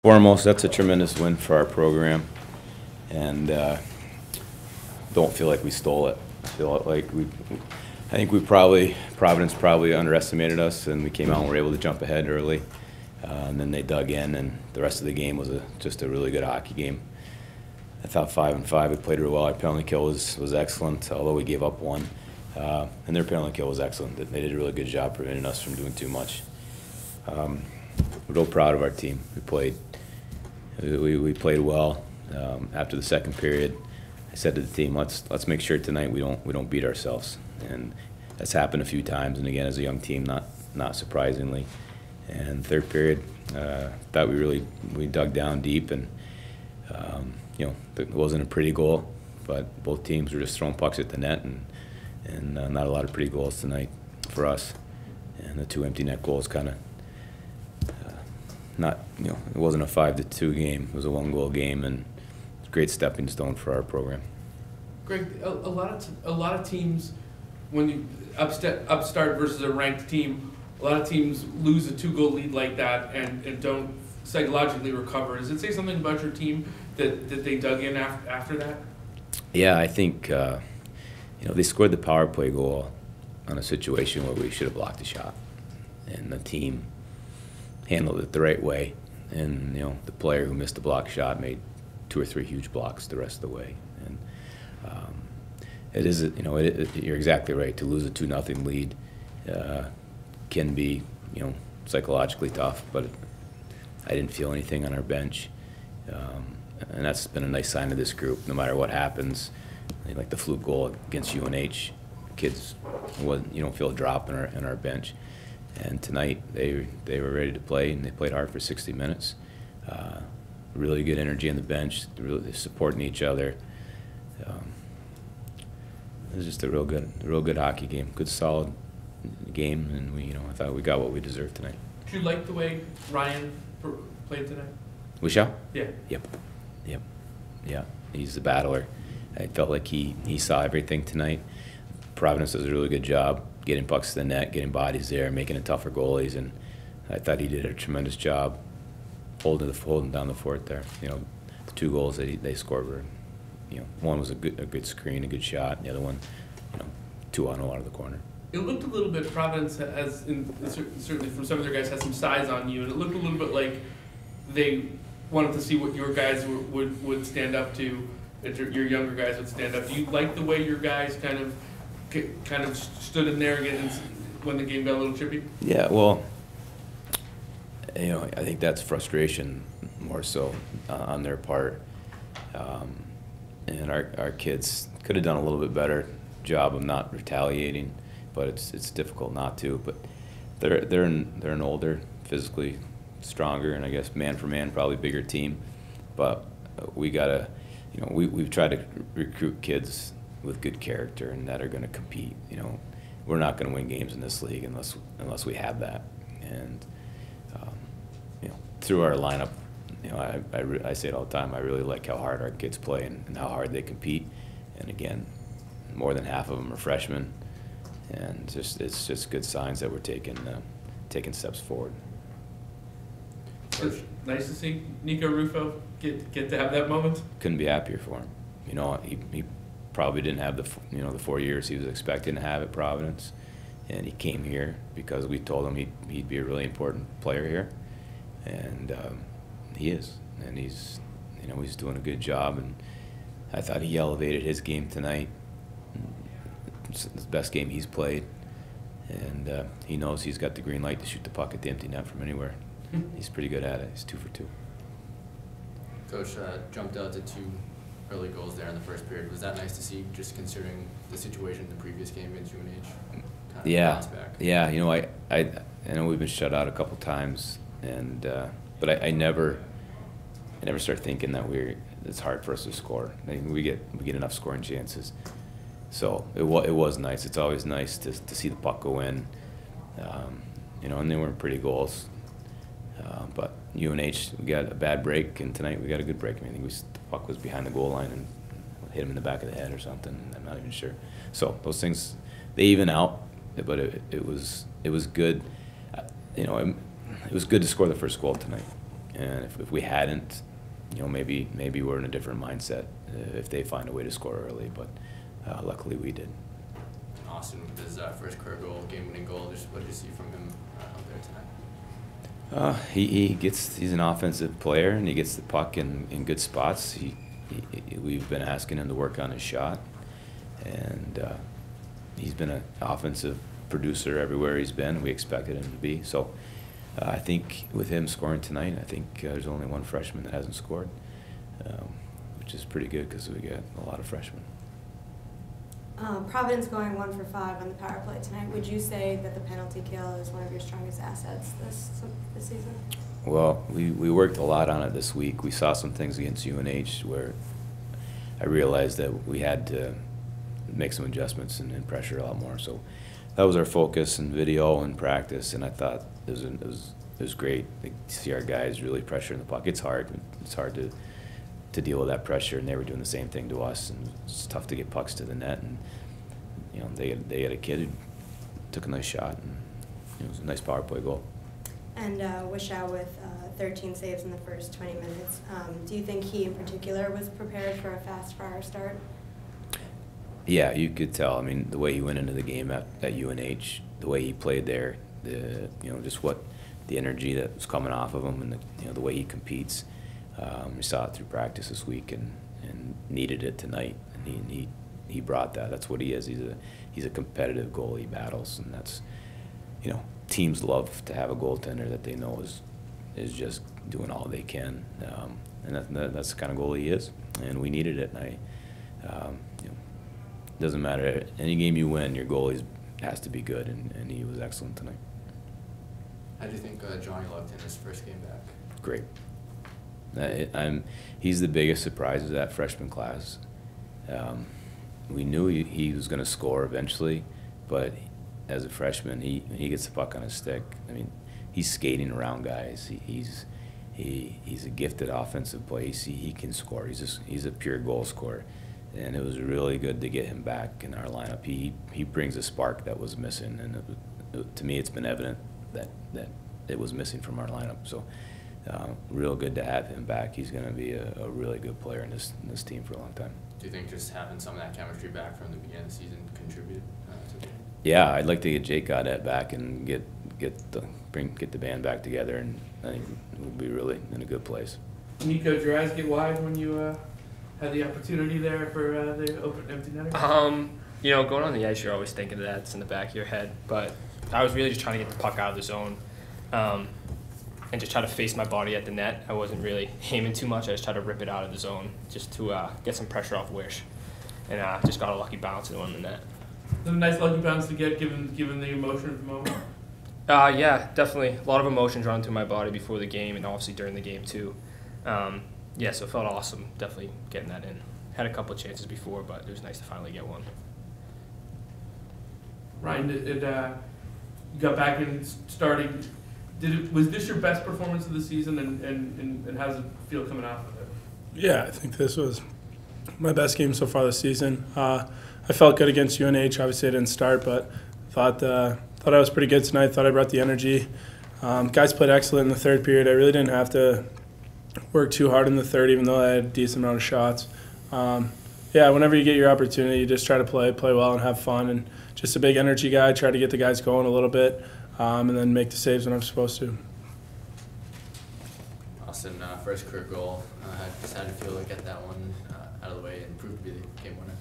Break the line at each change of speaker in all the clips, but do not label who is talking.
Foremost, that's a tremendous win for our program, and don't feel like we stole it. I feel like I think Providence probably underestimated us, and we came out and were able to jump ahead early, and then they dug in, and the rest of the game was just a really good hockey game. I thought 5-on-5 we played really well. Our penalty kill was excellent, although we gave up one, and their penalty kill was excellent. They did a really good job preventing us from doing too much. We're real proud of our team. We played well. After the second period, I said to the team, let's make sure tonight we don't beat ourselves, and that's happened a few times. And again, as a young team, not surprisingly. And third period, thought we dug down deep, and it wasn't a pretty goal, but both teams were just throwing pucks at the net, and not a lot of pretty goals tonight for us. And the two empty net goals kind of it wasn't a 5-2 game. It was a 1-goal game, and it's a great stepping stone for our program.
Greg, a lot of teams, when you upstart versus a ranked team, a lot of teams lose a 2-goal lead like that and don't psychologically recover. Does it say something about your team that they dug in after that?
Yeah, I think they scored the power play goal on a situation where we should have blocked a shot, and the team handled it the right way. And the player who missed the block shot made 2 or 3 huge blocks the rest of the way. And it is, you're exactly right. To lose a 2-0 lead can be, psychologically tough. But I didn't feel anything on our bench, and that's been a nice sign of this group. No matter what happens, like the fluke goal against UNH, kids, you don't feel a drop in our bench. And tonight they were ready to play, and they played hard for 60 minutes. Really good energy on the bench, really supporting each other. It was just a real good hockey game, good solid game, and I thought we got what we deserved tonight.
Did you like the way Ryan played tonight?
Wishaw?
Yeah.
Yep. Yeah. He's the battler. I felt like he saw everything tonight. Providence does a really good job getting pucks to the net, getting bodies there, making it tough for goalies, and I thought he did a tremendous job holding down the fort there. The 2 goals that they scored were, one was a good screen, a good shot, and the other one, 2-on-0 out of the corner.
It looked a little bit, Providence has, certainly from some of their guys, has some size on you, and it looked a little bit like they wanted to see what your guys would stand up to, that your younger guys would stand up. Do you like the way your guys kind of stood in there again when the game got a little chippy?
Yeah, well, I think that's frustration more so on their part, and our kids could have done a little bit better job of not retaliating, but it's difficult not to. But they're an older, physically stronger, and I guess man for man probably bigger team. But we gotta, we've tried to recruit kids with good character and that are going to compete. We're not going to win games in this league unless we have that. And through our lineup, I say it all the time. I really like how hard our kids play and how hard they compete. And again, more than half of them are freshmen, and it's just good signs that we're taking steps forward.
It's nice to see Nico Rufo get to have that moment.
Couldn't be happier for him. He probably didn't have the 4 years he was expecting to have at Providence, and he came here because we told him he'd be a really important player here, and he is, and he's doing a good job, and I thought he elevated his game tonight. It's the best game he's played, and he knows he's got the green light to shoot the puck at the empty net from anywhere. He's pretty good at it. He's 2 for 2.
Coach jumped out to 2 early goals there in the first period. Was that nice to see, just considering the situation in the previous game against UNH?
Yeah, I know we've been shut out a couple times, and but I never start thinking that it's hard for us to score. We get enough scoring chances. So it was nice. It's always nice to see the puck go in, and they weren't pretty goals. But UNH, we got a bad break, and tonight we got a good break. I think the puck was behind the goal line and hit him in the back of the head or something. I'm not even sure. So those things, they even out, but it was good. It was good to score the first goal tonight, And if we hadn't, maybe we're in a different mindset if they find a way to score early. But luckily we did.
Austin, with his first career goal, game-winning goal, just what did you see from him out there tonight?
He's an offensive player, and he gets the puck in good spots. We've been asking him to work on his shot, and he's been an offensive producer everywhere he's been. We expected him to be. So I think with him scoring tonight, I think there's only one freshman that hasn't scored, which is pretty good because we got a lot of freshmen.
Providence going 1 for 5 on the power play tonight. Would you say that the penalty kill is one of your strongest assets this season?
Well, we worked a lot on it this week. We saw some things against UNH where I realized that we had to make some adjustments and pressure a lot more. So that was our focus in video and practice, and I thought it was great to see our guys really pressuring the puck. It's hard. It's hard to deal with that pressure, and they were doing the same thing to us, and it's tough to get pucks to the net. And they had a kid who took a nice shot, and it was a nice power play goal.
And Wishow with 13 saves in the first 20 minutes. Do you think he in particular was prepared for a fast fire start?
Yeah, you could tell. I mean, the way he went into the game at UNH, the way he played there, just what the energy that was coming off of him, and the way he competes. We saw it through practice this week, and needed it tonight. And he brought that. That's what he is. He's a competitive goalie. He battles, and that's teams love to have a goaltender that they know is just doing all they can, and that's the kind of goalie he is. And we needed it. And doesn't matter, any game you win, your goalie has to be good, and he was excellent tonight.
How do you think Johnny looked in his first game back?
Great. He's the biggest surprise of that freshman class. We knew he was going to score eventually, but as a freshman, he gets the puck on his stick. I mean, he's skating around guys. He's a gifted offensive player. He can score. He's a pure goal scorer. And it was really good to get him back in our lineup. He brings a spark that was missing, and to me, it's been evident that it was missing from our lineup. So, real good to have him back. He's going to be a really good player in this team for a long time.
Do you think just having some of that chemistry back from the beginning of the season contributed to the game?
Yeah, I'd like to get Jake Gaudette back and get the band back together, and I think we'll be really in a good place.
Nico, did your eyes get wide when you had the opportunity there for the open empty netter?
Going on the ice, you're always thinking that it's in the back of your head. But I was really just trying to get the puck out of the zone and just try to face my body at the net. I wasn't really aiming too much. I just tried to rip it out of the zone just to get some pressure off Wish. And just got a lucky bounce and won the net.
A nice lucky bounce to get given the emotion of the moment.
Yeah, definitely. A lot of emotions running through my body before the game and obviously during the game too. So it felt awesome, definitely getting that in. Had a couple of chances before, but it was nice to finally get one.
Ryan, you got back in starting. Was this your best performance of the season, and how does it feel coming off of it?
Yeah, I think this was my best game so far this season. I felt good against UNH. Obviously, I didn't start, but thought I was pretty good tonight. Thought I brought the energy. Guys played excellent in the third period. I really didn't have to work too hard in the third, even though I had a decent amount of shots. Whenever you get your opportunity, you just try to play well and have fun. And just a big energy guy, try to get the guys going a little bit, and then make the saves when I'm supposed to.
Austin, first career goal. Just how did it feel to get that one out of the way and prove to be the game winner?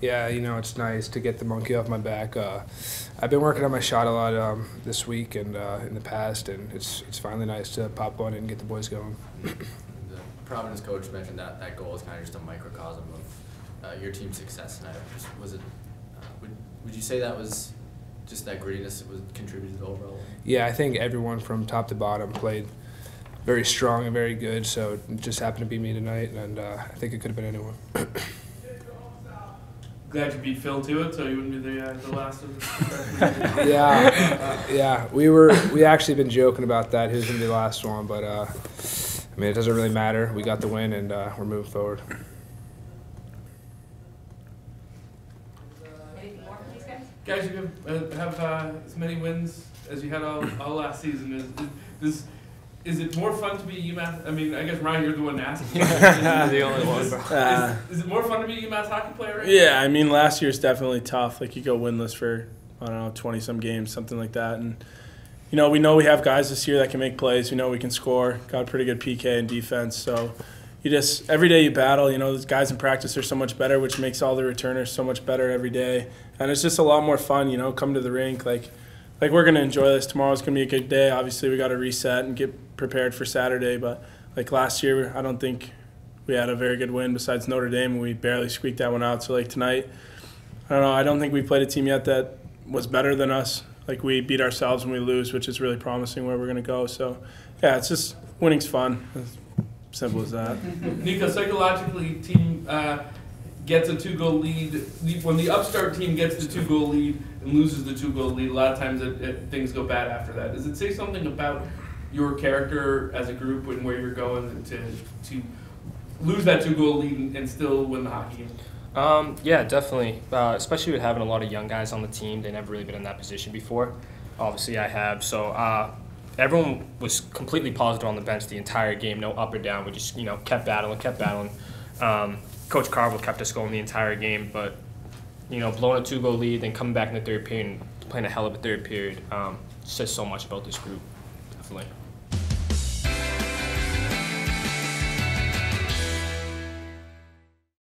Yeah, it's nice to get the monkey off my back. I've been working on my shot a lot this week and in the past, and it's finally nice to pop one and get the boys going.
The Providence coach mentioned that goal is kind of just a microcosm of your team's success tonight. Would you say that was just that grittiness that was contributed overall?
Yeah, I think everyone from top to bottom played very strong and very good, so it just happened to be me tonight, and I think it could have been anyone.
Glad you beat Phil to it, so you wouldn't be the last of the
Yeah. We actually been joking about that. He was going to be the last one, but it doesn't really matter. We got the win, and we're moving forward.
Guys, you have as many wins as you had all last season. Is it more fun to be UMass? I mean, I guess Ryan, you're the one asking.
You're the only one.
Is it more fun to be a UMass hockey player? Right
Yeah, I mean, last year's definitely tough. Like, you go winless for, I don't know, 20-some games, something like that. And, you know we have guys this year that can make plays. We know we can score. Got a pretty good PK and defense. So you just, every day you battle, you know, those guys in practice are so much better, which makes all the returners so much better every day. And it's just a lot more fun, you know, come to the rink. Like we're going to enjoy this. Tomorrow's going to be a good day. Obviously, we got to reset and get prepared for Saturday. But, like, last year, I don't think we had a very good win besides Notre Dame, and we barely squeaked that one out. So, like, tonight, I don't know. I don't think we played a team yet that was better than us. Like, we beat ourselves when we lose, which is really promising where we're going to go. So, yeah, it's just winning's fun. As simple as that.
Nico, psychologically, team gets a 2-goal lead. When the upstart team gets the 2-goal lead and loses the 2-goal lead, a lot of times things go bad after that. Does it say something about your character as a group and where you're going to lose that 2-goal lead and still win the hockey game?
Yeah, definitely. Especially with having a lot of young guys on the team. They never really been in that position before. Obviously, I have. So everyone was completely positive on the bench the entire game, no up or down. We just, you know, kept battling. Coach Carvel kept us going the entire game, but, you know, blowing a 2-goal lead, then coming back in the third period and playing a hell of a third period says so much about this group, definitely.